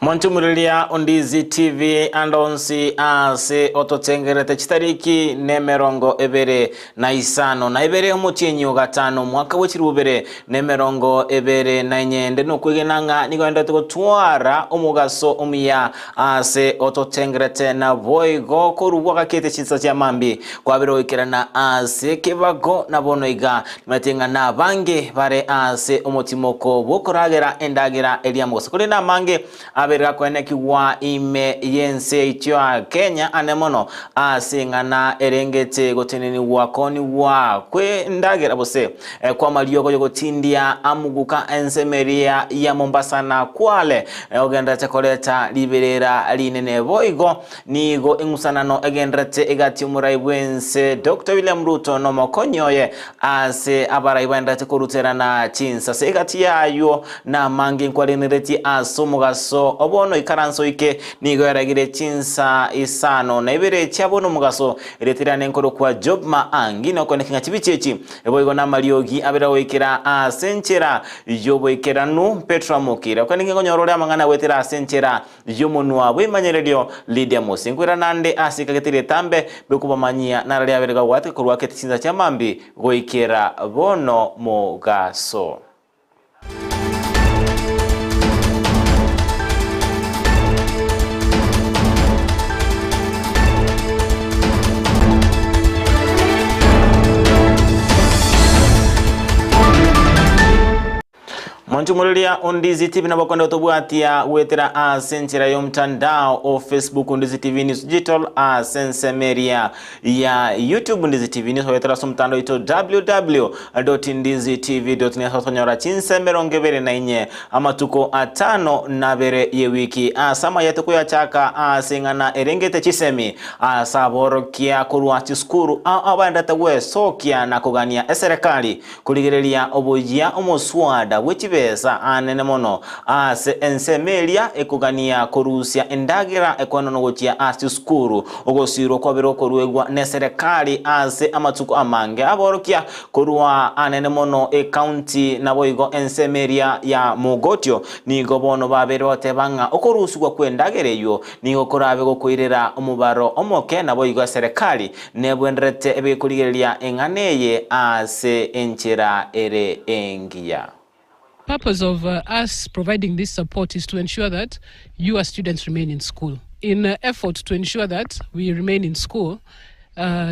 Montumulilia Ondizi TV andonsi ase ototengerete chitariki ne merongo ebere na isano na ebere omuchenyi gatano mwaka wechirubere ne merongo ebere na inyende no kwegenanga nigoenda tukotwara omugaso omuya ase ototengerete na boigo koruwa kete chitsa cha mambi kwabero ikirana ase kebago na bonoiga matenga na bange bare ase omotimoko bokoragera endagera eliamoso kuri na mange abera kwenekiwa ime yense itwa Kenya anemono asingana erengete goteneni wakoni wa kwe ndagera bose kwa maliogo yogotindia amuguka ensemeria ya Mombasa na Kwale ogenda tekoleta liberera linene boigo nigo ingusanano egendrete egati umuraibwense Dr. William Ruto no mokonyoye ase abaraibanda tekoruterana chinsa segati yayo na mangi nkwalenireti asomugaso obono ikaranso ike nigo yaragire chinsa isano na ibere cyabono mugaso iretirane nkoro kwa job maangi no konekinga chibichechi eboigo na mariogi abera wekera asenchera yoboikeranu Petra Mukira konekinga nyorore amangana wetera asenchera yomonwa wemanyerelio Lydia Musingwira nande asika ketire tambe bekubamanyia narali aberega wate korwa ketinza chamambi goikera bono mugaso. Montumulilia Ondizi TV na bakonde otobuatia wetera asenchera yomtandao o Facebook Ondizi TV News Digital asensemeria ya YouTube Ondizi TV News wetera somtando ito www.ondizitv.net hotonyora chinsemerongebere na inye amatuko atano nabere ye wiki asama yatoko ya chaka asingana erengete chisemi asaborokia kurwa chiskuru abandata we sokia na kugania eserekali kuligerelia obojia omoswada wechibe anene mono ase ensemelia ekugania korusia endagira ekonono gochia ase skuru ogosiro kwabero koruegwa ne serikali ase amatuko amange aborokia korwa anene mono county na boigo ensemelia ya Mogotio nigo bono babero tebanga okorusugwa kwendagereyo nigo korabe gokoirera omubaro omoke na boigo serikali nebwendrete ebekurigeria enganeye ase enchera ere engia. Purpose of us providing this support is to ensure that you as students remain in school. In effort to ensure that we remain in school,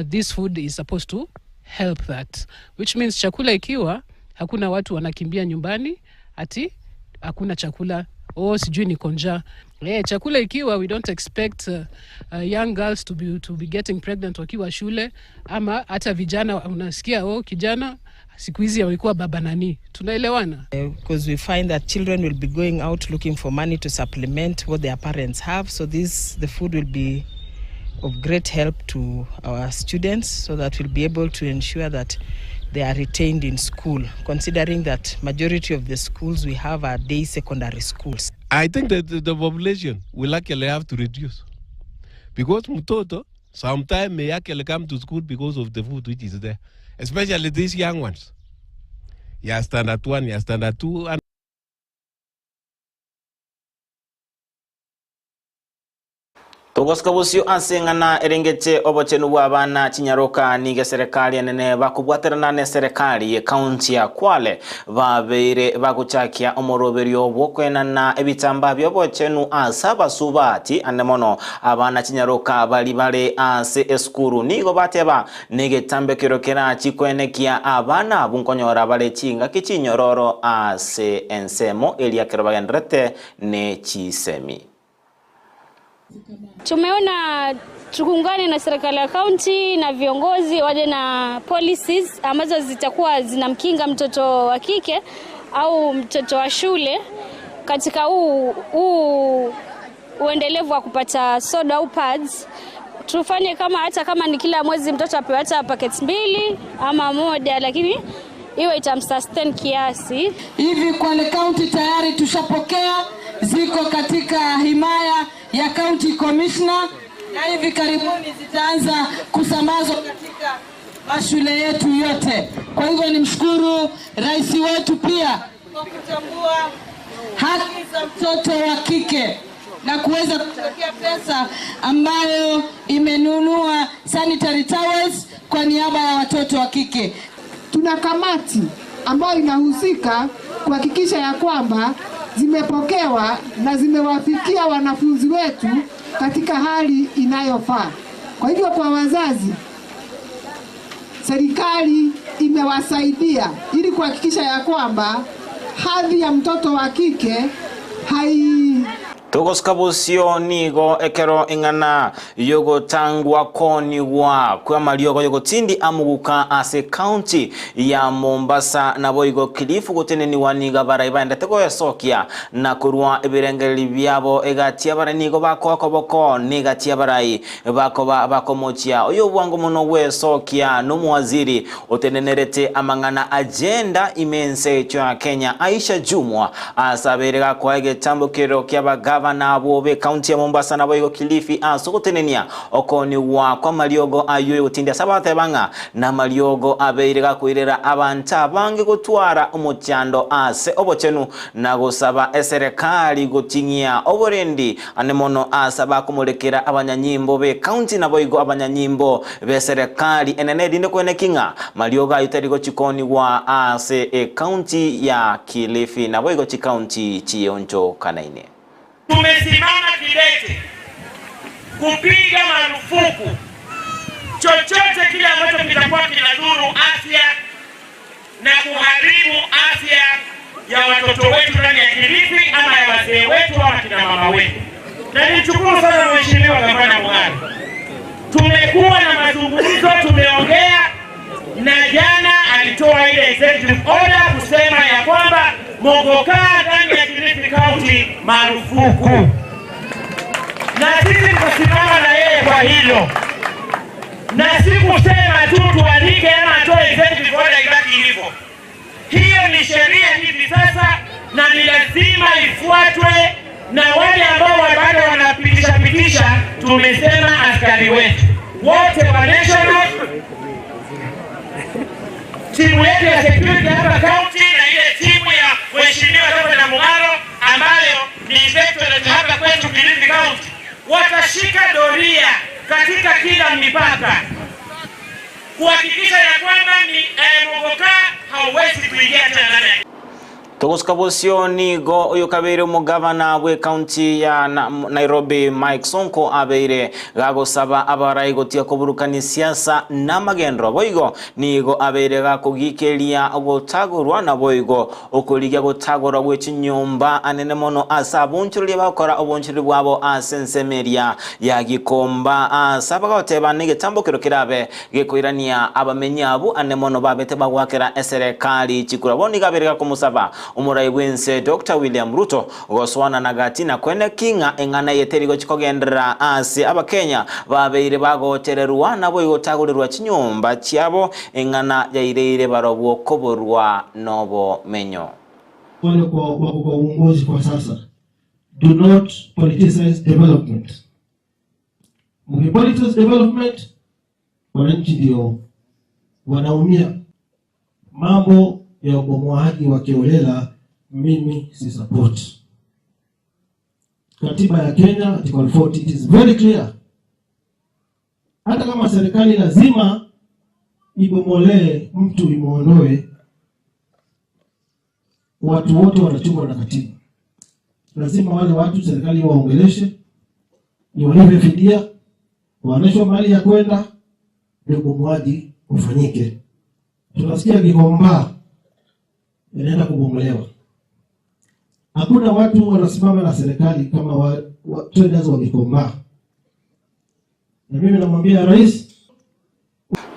this food is supposed to help that. Which means chakula ikiwa, hakuna watu wanakimbia nyumbani, ati hakuna chakula, sijui ni konja. Chakula ikiwa, we don't expect young girls to be getting pregnant wakiwa shule, ama hata vijana unasikia kijana siku hizi walikuwa baba nani. Tunaelewana? Because we find that children will be going out looking for money to supplement what their parents have, so the food will be of great help to our students so that we'll be able to ensure that they are retained in school, considering that majority of the schools we have are day secondary schools. I think that the population will actually have to reduce, because mtoto sometimes may actually come to school because of the food which is there, especially these young ones. Yeah, standard 1, yeah, standard 2, and Togoskabusio asengana erengete obochenu wabana chinyaroka nige serikali nene bakubwaterana ne serikali ye county ya Kwale babeire baguchakia omoroberio bokwena na ebitamba byobochenu asaba subati anemono abana chinyaroka bali ase eskuru nigo bateba nige tambe kirokera chikwenekia abana bunkonyora bale chinga kichinyororo ase ensemo elia kerobagendrete ne chisemi. Tumeona tukungane na serikali ya county na viongozi waje na policies ambazo zitakuwa zinamkinga mtoto wa kike au mtoto wa shule katika uendelevu wa kupata soda au pads. Tufanye hata kama ni kila mwezi mtoto apewe hata packets 2 ama moja, lakini iwe itamsustain kiasi. Hivi Kwale County tayari tushapokea, ziko katika himaya ya County Commissioner na hivi karibuni zitaanza kusambazwa katika mashule yetu yote. Kwa hivyo nimshukuru rais wetu pia kwa kutambua haki za mtoto wa kike. na kuweza kuchangia pesa ambayo imenunua sanitary towels kwa niaba ya watoto wa kike. Tuna kamati ambayo inahusika kuhakikisha ya kwamba zimepokewa na zimewafikia wanafunzi wetu katika hali inayofaa. Kwa hivyo kwa wazazi, serikali imewasaidia ili kuhakikisha ya kwamba hadhi ya mtoto wa kike Togoskabusio nigo ekero ingana yogo tangwa koni wa kwa maliogo yogo tindi amuguka ase county ya Mombasa na boigo Kilifu goteneni waniga baraiba tego yasokia na kurwa ebirengeri byabo egatia bara nigo bako boko negatia barai bako mochia oyo bwango muno we sokia no mwaziri otenenerete amangana agenda imense cha Kenya Aisha Jumwa asaberega kwa getambukiro ky'abagaba na bobe county ya Mombasa na boigo Kilifi asogotenenia okoni wa kwa maliogo ayo utindia sabate banga na maliogo abeirega kuirera abanta bange gutwara umutyando ase obochenu na gusaba serikali gutingia oborendi anemono asaba kumulekera abanyanyimbo be county na boigo abanyanyimbo be serikali enenedi ndekwenekinga maliogo ayitarigo chikoni wa ase county ya Kilifi na boigo county chionjo kanaine. Tumesimama kidete kupiga marufuku chochote kile ambacho kitakuwa kinadhuru afya na kuharibu afya ya watoto wetu ndani ya Kilifi ama ya wazee wetu ama kina mama wetu. Na nimshukuru sana Mheshimiwa Gavana Mung'aro. Tumekuwa na mazungumzo, tumeongea na jana alitoa ile executive order kusema ya kwamba mogoka ndani ya Kilifi County marufuku. Na sisi tukasimama na yeye kwa hilo. Na si kusema tu tuandike ama atoe executive order ibaki hivyo. Hiyo ni sheria hivi sasa na ni lazima ifuatwe, na wale ambao bado wanapitisha tumesema askari wetu wote wa national timu yetu ya security hapa county na ile timu ya Mheshimiwa Dr. Mung'aro ambayo ni inspectorate hapa kwetu Kilifi County watashika doria katika kila mipaka kuhakikisha ya kwamba mogoka hauwezi kuingia tena ndani. Togoskabusio nigo uyu kabere umugabana we county ya Nairobi Mike Sonko abeire gagosaba abarai gotia kuburukani siasa na magendro boigo nigo abeire gakugikeria gotagurwa na boigo okuriga gotagura gwechinyumba anene mono asabunchuri bakora obunchuri bwabo asensemeria ya Gikomba asaba goteba nige tambukiro kirabe gekoirania abamenyabu ane mono babete bagwakera serikali chikura boni gaberega kumusaba umuraibwense Dr. William Ruto goswana na gatina kwene kinga engana yeterigo chikogendera ase abakenya babeire bagotererwa nabo igotagurerwa chinyumba chiabo engana yaireire barobwo koborwa nobo menyo. Wale kwa uongozi kwa sasa, do not politicize development. Mkipolitize development, wananchi ndio wanaumia. Mambo ya ubomoaji wa kiolela mimi si support. Katiba ya Kenya article 40 it is very clear. Hata kama serikali lazima ibomolee mtu imuondoe, watu wote wanachungwa na katiba. Lazima wale watu serikali waongeleshe, ni walipe fidia, waoneshwe mali ya kwenda, ndio ubomoaji ufanyike. Tunasikia Gikomba inaenda kubomolewa. Hakuna watu wanasimama na serikali kama traders wa Gikomba. Na mimi namwambia rais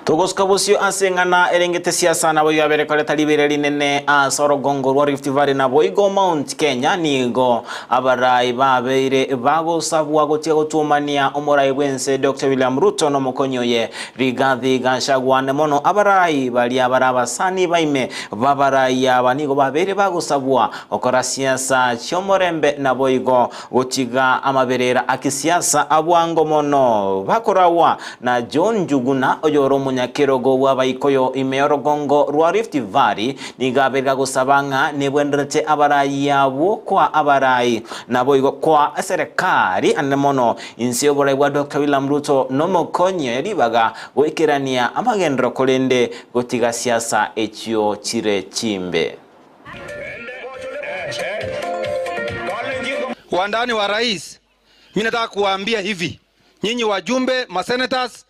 Togoskabusio asengana erengete siasa na boyo aberekole talibere linene Sorogongo wa Rift Valley na boigo Mount Kenya nigo abarai babeire bago sabwa gotia gotumania omorai bwense Dr. William Ruto no mokonyoye Rigathi Gachagua ne mono abarai bali abarabasani baime babarai abanigo babeire bago sabwa okora siasa chomorembe na boigo gotiga amaberera akisiasa abwango mono bakorawa na John Njuguna oyoro omonyakirogo w'abaikoyo imeorogongo rwa Rift Valley nigabirga gusabanga nibwenderete abarai yabo kwa abarai nabo kwa serikali anemono insi oborai bwa Dr. William Ruto nomokonyo yaribaga goikirania amagendero kolende gotiga siasa ekyo chire chimbe. Wandani wa rais, mimi nataka kuwaambia hivi, nyinyi wajumbe, masenators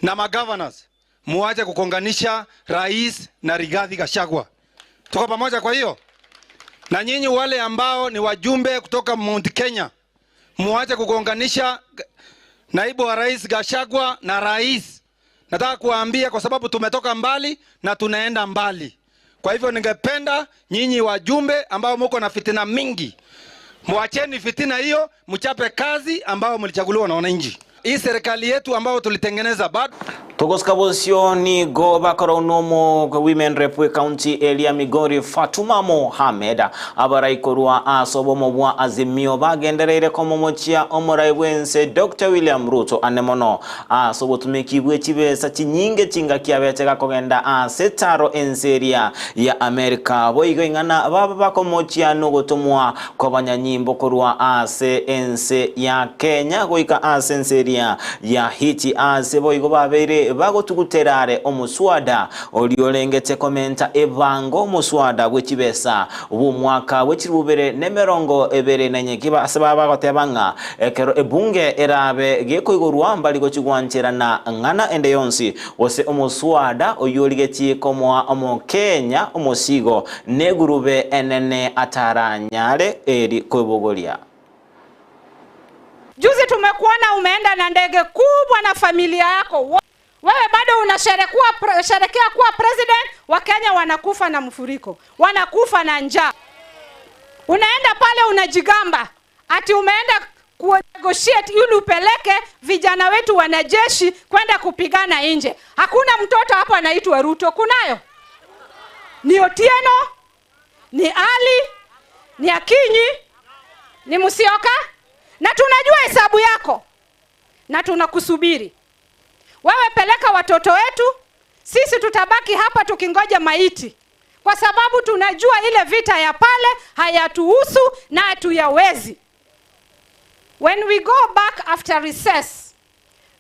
na magovernors, muache kukonganisha rais na Rigathi Gachagua. Tuko pamoja kwa hiyo? Na nyinyi wale ambao ni wajumbe kutoka Mount Kenya, muache kukonganisha naibu wa rais Gachagua na rais. Nataka kuwaambia kwa sababu tumetoka mbali na tunaenda mbali. Kwa hivyo ningependa nyinyi wajumbe ambao mko na fitina mingi, muacheni fitina hiyo, mchape kazi ambao mlichaguliwa na wananchi. Hii serikali yetu ambao tulitengeneza bado Togoskabosio ni go bakoro nomo women rep county Elia Migori Fatuma Mohamed abarai korwa asobomo bwa Azimio bagendereire komomochia omorai wense Dr. William Ruto anemono asobotumiki bwechibesa chinyinge chinga kiabetega kogenda setaro enseria ya America boigo ingana baba bakomochia nogotomwa kobanyanyimbo korwa ase ense ya Kenya goika ase enseria ya hiti ase boigo babere bagotuguterare omuswada oliolengete komenta evango omuswada gwechibesa ubumwaka wechirubere nemerongo ebere nanyekiba asaba bagotebanga ekero ebunge erabe gekoigorwa mbali gochigwanchera na ngana ende yonsi ose omuswada oyoligeti komwa omokenya omosigo negurube enene ataranyare eri kobogolia. Juzi tumekuona umeenda na ndege kubwa na familia yako. Wewe bado unasherekea kuwa president, wa Kenya wanakufa na mfuriko, wanakufa na njaa. Unaenda pale unajigamba ati umeenda kunegotiate ili upeleke vijana wetu wanajeshi kwenda kupigana nje. Hakuna mtoto hapa anaitwa Ruto, kunayo? Ni Otieno, ni Ali, ni Akinyi, ni Musyoka, na tunajua hesabu yako na tunakusubiri. Wewe peleka watoto wetu, sisi tutabaki hapa tukingoja maiti. Kwa sababu tunajua ile vita ya pale hayatuhusu na hatuyawezi. When we go back after recess,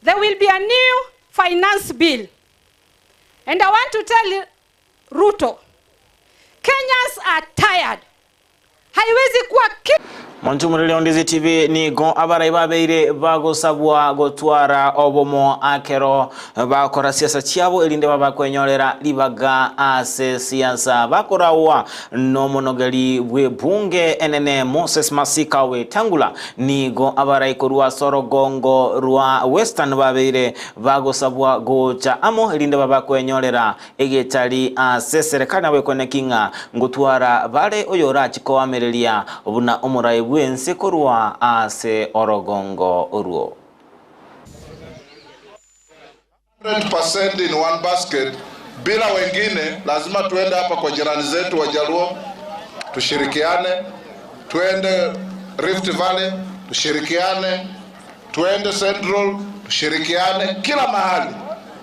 there will be a new finance bill. And I want to tell Ruto, Kenyans are tired. Haiwezi kuwa Montumurili Ondizi TV ni go abarai babeire bagosabwa gotwara obomo akero bakora siasa chiabo elinde babakwenyorera libaga ase siasa bakorawa no monogeli bwe bunge enene Moses Masika we Tangula ni go abarai korwa Sorogongo rwa Western babeire bagosabwa gocha amo elinde babakwenyorera egetali ase serikali we konekinga ngotwara bale oyora chiko amerelia obuna omurai bwense korwa ase Orogongo uruo. 100% in one basket bila wengine. Lazima tuende hapa kwa jirani zetu wa Jaluo tushirikiane, tuende Rift Valley tushirikiane, tuende Central tushirikiane, kila mahali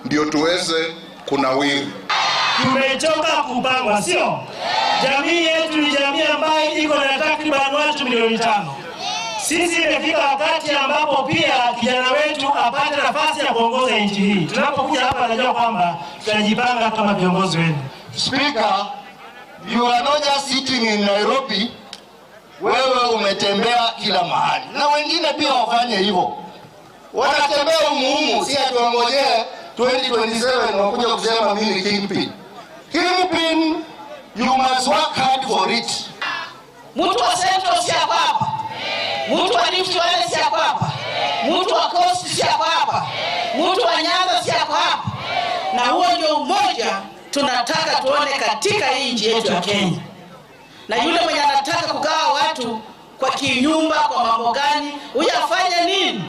ndio tuweze kunawiri. Tumechoka kupangwa, sio? Jamii yetu ni jamii ambayo iko na takriban watu milioni 5. Sisi imefika wakati ambapo pia kijana wetu apate nafasi ya kuongoza nchi hii. Tunapokuja hapa najua kwamba tutajipanga kama viongozi wenu. Speaker, you are not just sitting in Nairobi. Wewe umetembea kila mahali. Na wengine pia wafanye hivyo. Wanatembea umuhumu, si atuongojee 2027 wakuja kusema mimi kingpin. Kingpin, you must work hard for it. Mtu wa Central si hapa. Mtu wa Rift Valley si hapa. Mtu wa Coast si hapa. Mtu wa Nyanza si hapa. Na huo ndio umoja tunataka tuone katika hii nchi yetu ya Kenya. Na yule mwenye anataka kugawa watu kwa kinyumba, kwa mambo gani, huyu afanye nini?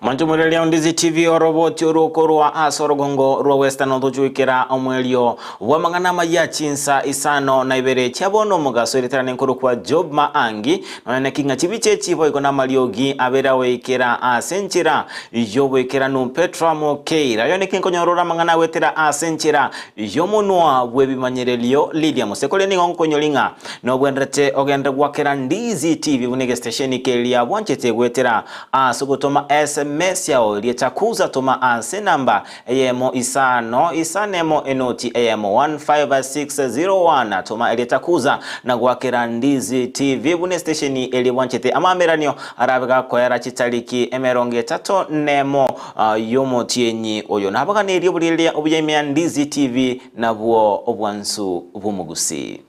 Manjumurelia Ndizi TV oroboti uruko rwa asorogongo rwa Western otujuikira omwelio wa manganama ya chinsa isano na ibere chabono mugaso iritarane nkuru kwa Job Maangi na kinga chibiche chibo ikona maliogi abera wekera asenchira yobo ikera no Petra Mokeira yone kinkonyorora mangana wetera asenchira yomunwa bwebimanyerelio Lydia Musekole ni ngonkonyolinga no bwendete ogenda gwakera Ndizi TV bunege station kelia bwanchete gwetera asugotoma SMS yao lietakuza toma anse namba AMO isano isanemo enoti AMO 15601 toma lietakuza na gwakera Ndizi TV bune stationi eli wanchete amameranio arabega kwera chitaliki emeronge tato nemo yomo tienyi oyo nabaga ne liobulile obuyemya Ndizi TV na buo obwansu bumugusi.